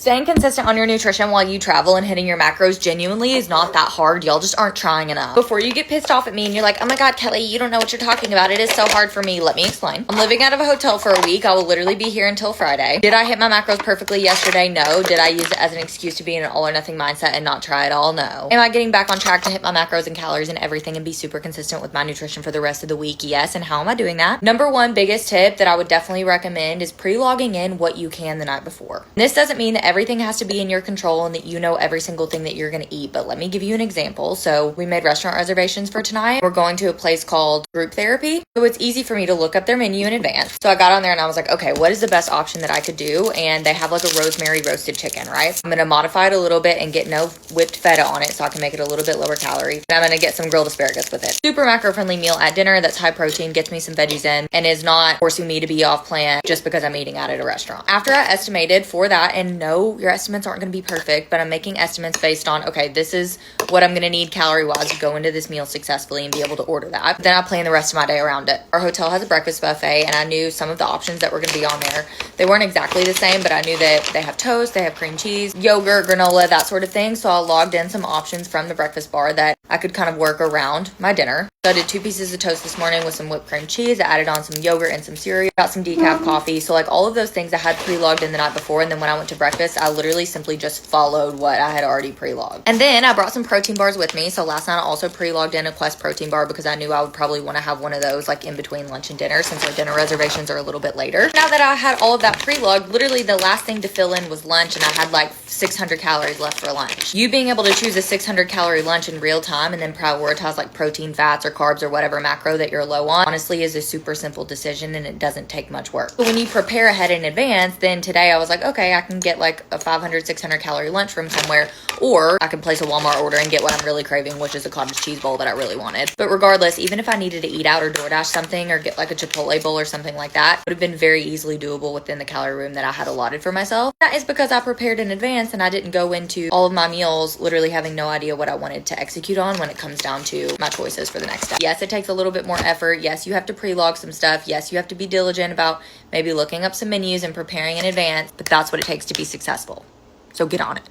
Staying consistent on your nutrition while you travel and hitting your macros genuinely is not that hard. Y'all just aren't trying enough. Before you get pissed off at me and you're like, oh my God, Kelly, you don't know what you're talking about. It is so hard for me. Let me explain. I'm living out of a hotel for a week. I will literally be here until Friday. Did I hit my macros perfectly yesterday? No. Did I use it as an excuse to be in an all or nothing mindset and not try at all? No. Am I getting back on track to hit my macros and calories and everything and be super consistent with my nutrition for the rest of the week? Yes. And how am I doing that? Number one biggest tip that I would definitely recommend is pre-logging in what you can the night before. This doesn't mean that everything has to be in your control and that you know every single thing that you're going to eat, but let me give you an example. So we made restaurant reservations for tonight. We're going to a place called Group Therapy, so it's easy for me to look up their menu in advance. So I got on there and I was like, okay, what is the best option that I could do? And they have like a rosemary roasted chicken, right? I'm going to modify it a little bit and get no whipped feta on it so I can make it a little bit lower calorie. And I'm going to get some grilled asparagus with it. Super macro friendly meal at dinner that's high protein, gets me some veggies in, and is not forcing me to be off plan just because I'm eating out at a restaurant. After I estimated for that, and no, your estimates aren't going to be perfect, but I'm making estimates based on, okay, this is what I'm going to need calorie wise to go into this meal successfully and be able to order that. Then I plan the rest of my day around it. Our hotel has a breakfast buffet and I knew some of the options that were going to be on there. They weren't exactly the same, but I knew that they have toast, they have cream cheese, yogurt, granola, that sort of thing. So I logged in some options from the breakfast bar that I could kind of work around my dinner. So I did 2 pieces of toast this morning with some whipped cream cheese. I added on some yogurt and some cereal, got some decaf coffee. So like all of those things I had pre-logged in the night before. And then when I went to breakfast, I literally simply just followed what I had already pre-logged. And then I brought some protein bars with me. So last night I also pre-logged in a Quest protein bar because I knew I would probably want to have one of those like in between lunch and dinner since our dinner reservations are a little bit later. Now that I had all of that pre-logged, literally the last thing to fill in was lunch and I had like 600 calories left for lunch. You being able to choose a 600 calorie lunch in real time and then prioritize like protein, fats, or carbs or whatever macro that you're low on, honestly is a super simple decision and it doesn't take much work. But when you prepare ahead in advance, then today I was like, okay, I can get like a 500, 600 calorie lunch from somewhere, or I can place a Walmart order and get what I'm really craving, which is a cottage cheese bowl that I really wanted. But regardless, even if I needed to eat out or DoorDash something or get like a Chipotle bowl or something like that, it would have been very easily doable within the calorie room that I had allotted for myself. That is because I prepared in advance and I didn't go into all of my meals literally having no idea what I wanted to execute on when it comes down to my choices for the next day. Yes, it takes a little bit more effort. Yes, you have to pre-log some stuff. Yes, you have to be diligent about maybe looking up some menus and preparing in advance, but that's what it takes to be successful. So get on it.